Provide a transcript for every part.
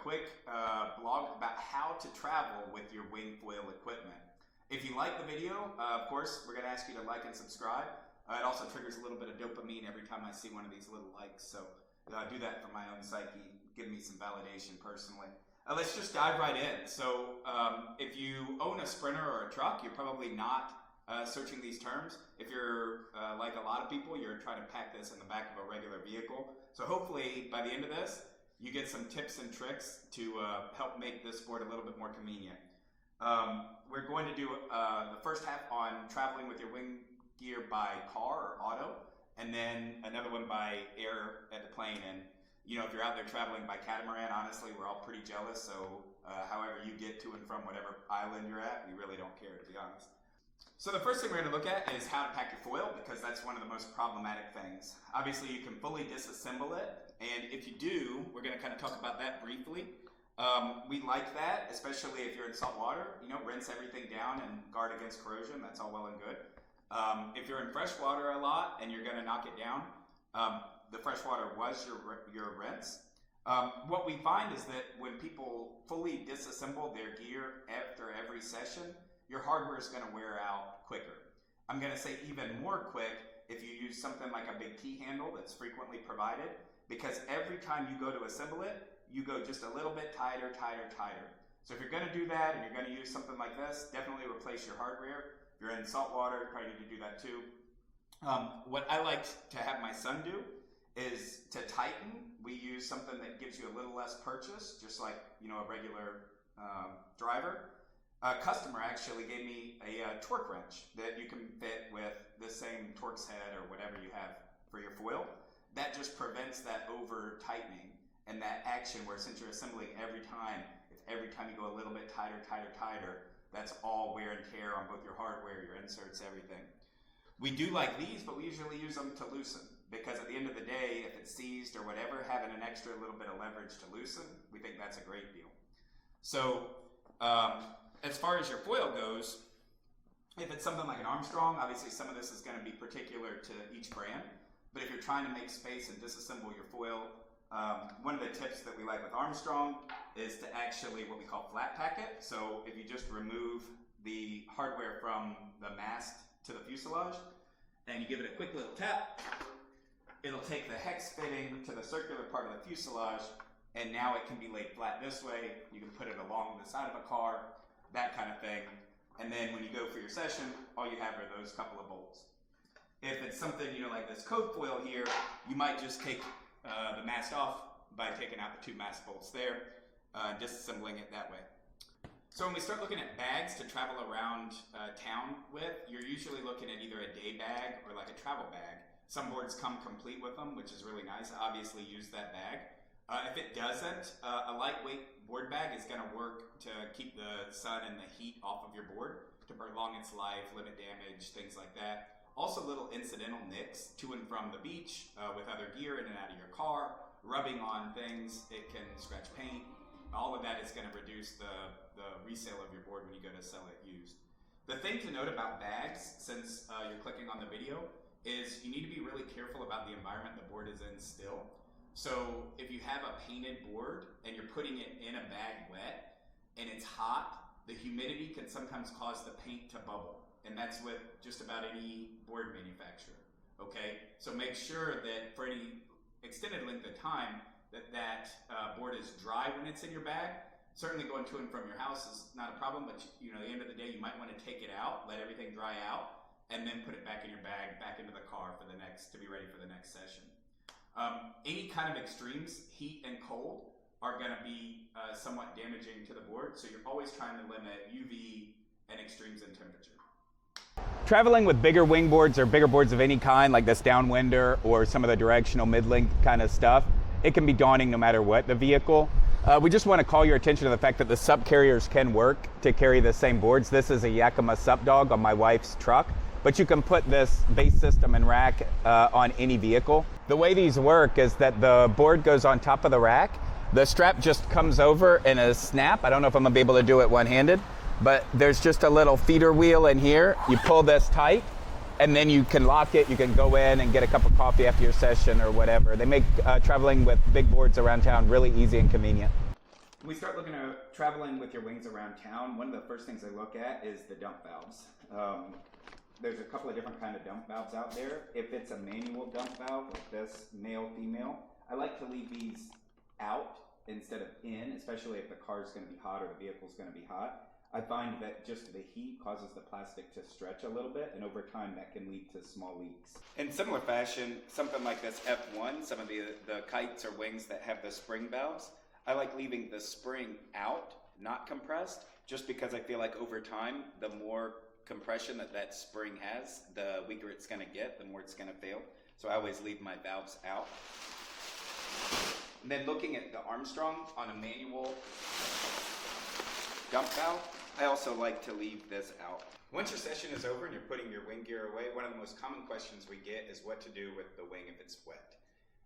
quick blog about how to travel with your Wingfoil equipment. If you like the video, of course, we're going to ask you to like and subscribe. It also triggers a little bit of dopamine every time I see one of these little likes, so do that for my own psyche, give me some validation personally. Let's just dive right in. So if you own a Sprinter or a truck, you're probably not searching these terms. If you're like a lot of people, you're trying to pack this in the back of a regular vehicle. So hopefully by the end of this, you get some tips and tricks to help make this board a little bit more convenient. We're going to do the first half on traveling with your wing gear by car or auto, and then another one by air at the plane. And you know, if you're out there traveling by catamaran, honestly, we're all pretty jealous. So however you get to and from whatever island you're at, we really don't care, to be honest. So the first thing we're going to look at is how to pack your foil, because that's one of the most problematic things. Obviously, you can fully disassemble it, and if you do, we're going to kind of talk about that briefly. We like that, especially if you're in salt water. You know, rinse everything down and guard against corrosion. That's all well and good. If you're in fresh water a lot and you're going to knock it down, the fresh water was your rinse. What we find is that when people fully disassemble their gear after every session, your hardware is going to wear out quicker. I'm going to say even more quick if you use something like a big key handle that's frequently provided, because every time you go to assemble it, you go just a little bit tighter. So if you're going to do that and you're going to use something like this, definitely replace your hardware. If you're in salt water, you probably need to do that too. What I like to have my son do is to tighten. We use something that gives you a little less purchase, just like, you know, a regular driver. A customer actually gave me a torque wrench that you can fit with the same Torx head or whatever you have for your foil. That just prevents that over tightening and that action where, since you're assembling every time, if every time you go a little bit tighter, that's all wear and tear on both your hardware, your inserts, everything. We do like these, but we usually use them to loosen, because at the end of the day, if it's seized or whatever, having an extra little bit of leverage to loosen, we think that's a great deal. So as far as your foil goes, if it's something like an Armstrong, obviously some of this is going to be particular to each brand, but if you're trying to make space and disassemble your foil, one of the tips that we like with Armstrong is to actually what we call flat pack it. So if you just remove the hardware from the mast to the fuselage and you give it a quick little tap, it'll take the hex fitting to the circular part of the fuselage, and now it can be laid flat this way. You can put it along the side of a car, that kind of thing. And then when you go for your session, all you have are those couple of bolts. If it's something, you know, like this coat foil here, you might just take the mast off by taking out the two mast bolts there, disassembling it that way. So when we start looking at bags to travel around town with, you're usually looking at either a day bag or like a travel bag. Some boards come complete with them, which is really nice. Obviously use that bag. If it doesn't, a lightweight board bag is going to work to keep the sun and the heat off of your board, to prolong its life, limit damage, things like that. Also little incidental nicks to and from the beach with other gear in and out of your car, rubbing on things, it can scratch paint. All of that is going to reduce the resale of your board when you go to sell it used. The thing to note about bags, since you're clicking on the video, is you need to be really careful about the environment the board is in still. So if you have a painted board and you're putting it in a bag wet and it's hot, the humidity can sometimes cause the paint to bubble. And that's with just about any board manufacturer, okay? So make sure that for any extended length of time that board is dry when it's in your bag. Certainly going to and from your house is not a problem, but you know, at the end of the day, you might want to take it out, let everything dry out, and then put it back in your bag, back into the car for the next, to be ready for the next session. Any kind of extremes, heat and cold, are going to be somewhat damaging to the board, so you're always trying to limit UV and extremes in temperature. Traveling with bigger wing boards or bigger boards of any kind, like this downwinder or some of the directional mid-length kind of stuff, it can be daunting no matter what the vehicle. We just want to call your attention to the fact that the sup carriers can work to carry the same boards. This is a Yakima sup dog on my wife's truck, but you can put this base system and rack on any vehicle. The way these work is that the board goes on top of the rack. The strap just comes over in a snap. I don't know if I'm gonna be able to do it one-handed, but there's just a little feeder wheel in here. You pull this tight, and then you can lock it. You can go in and get a cup of coffee after your session or whatever. They make traveling with big boards around town really easy and convenient. When we start looking at traveling with your wings around town, one of the first things I look at is the dump valves. There's a couple of different kind of dump valves out there. If it's a manual dump valve like this, male, female, I like to leave these out instead of in, especially if the car's going to be hot or the vehicle's going to be hot. I find that just the heat causes the plastic to stretch a little bit, and over time that can lead to small leaks. In similar fashion, something like this F1, some of the kites or wings that have the spring valves, I like leaving the spring out, not compressed, just because I feel like over time, the more compression that spring has, the weaker it's going to get, the more it's going to fail. So I always leave my valves out. And then looking at the Armstrong on a manual dump valve, I also like to leave this out. Once your session is over and you're putting your wing gear away, one of the most common questions we get is what to do with the wing if it's wet.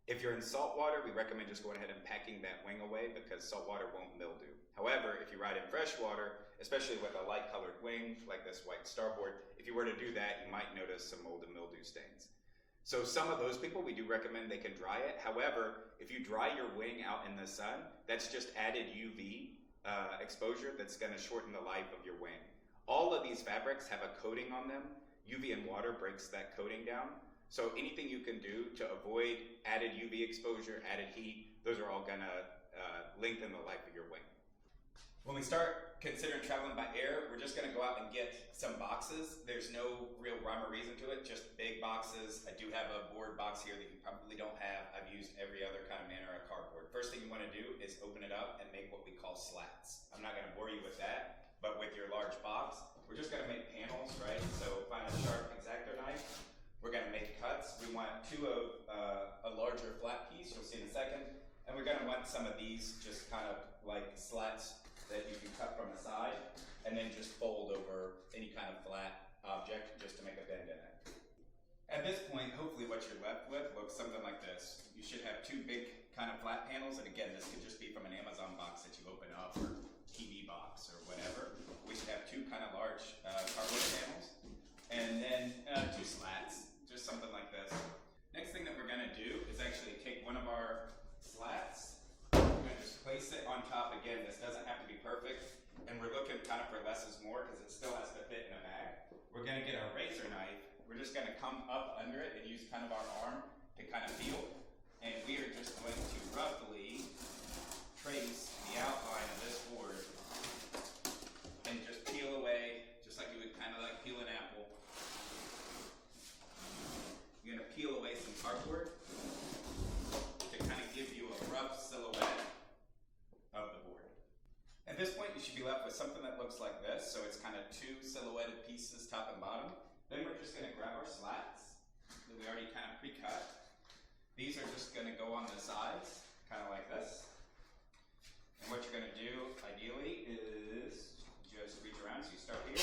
If you're in salt water, we recommend just going ahead and packing that wing away because salt water won't mildew. However, if you ride in fresh water, especially with a light colored wing like this white starboard, if you were to do that, you might notice some mold and mildew stains. So some of those people, we do recommend they can dry it. However, if you dry your wing out in the sun, that's just added UV exposure that's going to shorten the life of your wing. All of these fabrics have a coating on them. UV and water breaks that coating down. So anything you can do to avoid added UV exposure, added heat, those are all going to lengthen the life of your wing. When we start considering traveling by air, we're just going to go out and get some boxes. There's no real rhyme or reason to it, just big boxes. I do have a board box here that you probably don't have. I've used every other kind of manner of cardboard. First thing you want to do is open it up and make what we call slats. I'm not going to bore you with that, but with your large box, we're just going to make panels, right? So find a sharp X-Acto knife. We're going to make cuts. We want two of a larger flat piece, you'll see in a second. And we're going to want some of these just kind of like slats that you can cut from the side and then just fold over any kind of flat object just to make a bend in it. At this point, hopefully what you're left with looks something like this. You should have two big kind of flat panels, and again, this could just be from an Amazon box that you open up or TV box or whatever. We should have two kind of large cardboard panels and then two slats, just something like this. Next thing that we're going to do is actually take one of our slats. We're going to just place it on top. Again, this doesn't have to be perfect, and we're looking kind of for less is more because it still has to fit in a bag. We're going to get our razor knife. We're just going to come up under it and use kind of our arm to kind of feel, and we are just going to roughly trace the outline of this board and just peel away, just like you would kind of like peel an apple. You're going to peel away some cardboard to kind of give you a rough silhouette of the board. At this point, you should be left with something that looks like this. So it's kind of two silhouetted pieces, top and bottom. Then we're just going to grab our slats that we already kind of pre-cut. These are just going to go on the sides, kind of like this. And what you're going to do, ideally, is just reach around. So you start here,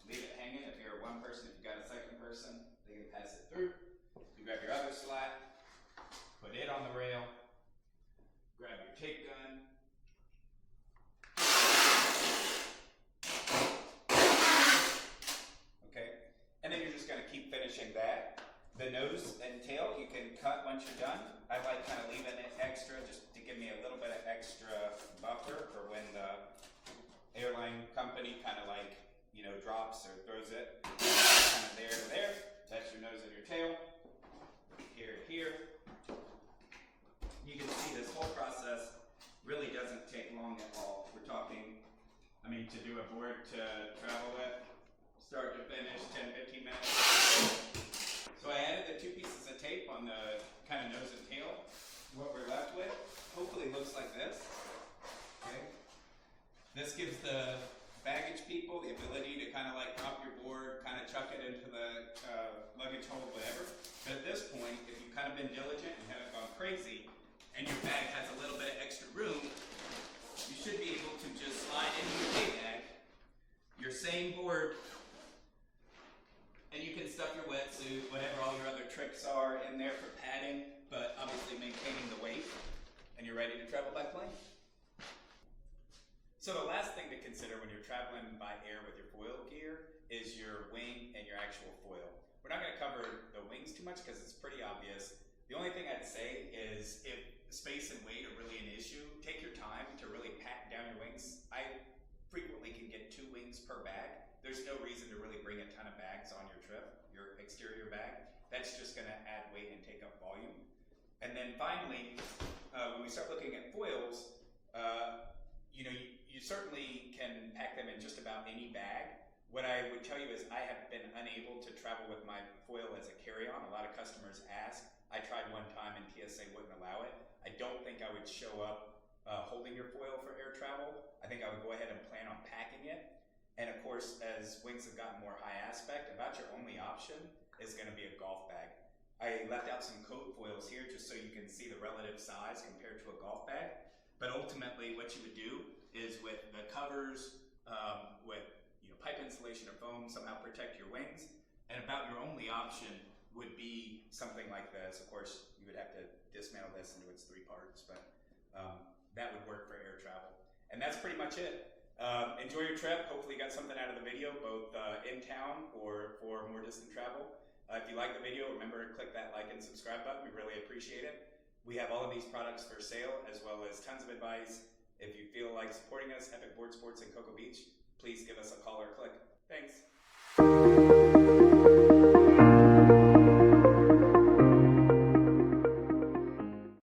leave it hanging. If you're one person, if you've got a second person, they can pass it through. You grab your other slat, put it on the rail, grab your tape gun, okay, and then you're just going to keep finishing that. The nose and tail you can cut once you're done. I like kind of leaving it extra just to give me a little bit of extra buffer for when the airline company kind of like, you know, drops or throws it kind of there to there. That's your nose and your tail. Here to here. You can see this whole process really doesn't take long at all. We're talking, I mean, to do a board to travel with, start to finish, 10-15 minutes. So I added the two pieces of tape on the kind of nose and tail. What we're left with hopefully looks like this. Okay. This gives the baggage people the ability to kind of like drop your board, kind of chuck it into the luggage hold, whatever. But at this point, if you've kind of been diligent and haven't gone crazy, and your bag has a little bit of extra room, you should be able to just slide into your day bag, your same board, and you can stuff your wetsuit, whatever all your other tricks are in there for padding, but obviously maintaining the weight, and you're ready to travel by plane. So the last thing to consider when you're traveling by air with your foil gear is your wing and your actual foil. We're not going to cover the wings too much because it's pretty obvious. The only thing I'd say is if space and weight are really an issue, take your time to really pack down your wings. I frequently can get 2 wings per bag. There's no reason to really bring a ton of bags on your trip, your exterior bag. That's just gonna add weight and take up volume. And then finally, when we start looking at foils, you certainly can pack them in just about any bag. What I would tell you is I have been unable to travel with my foil as a carry-on. A lot of customers ask. I tried one time and TSA wouldn't allow it. I don't think I would show up holding your foil for air travel. I think I would go ahead and plan on packing it. And of course, as wings have gotten more high aspect, about your only option is gonna be a golf bag. I left out some coat foils here just so you can see the relative size compared to a golf bag. But ultimately, what you would do is with the covers, with pipe insulation or foam, somehow protect your wings. And about your only option would be something like this. Of course, you would have to dismantle this into its 3 parts, but that would work for air travel. And that's pretty much it. Enjoy your trip. Hopefully you got something out of the video, both in town or for more distant travel. If you like the video, remember to click that like and subscribe button. We really appreciate it. We have all of these products for sale, as well as tons of advice. If you feel like supporting us, Epic Board Sports in Cocoa Beach, please give us a call or click. Thanks.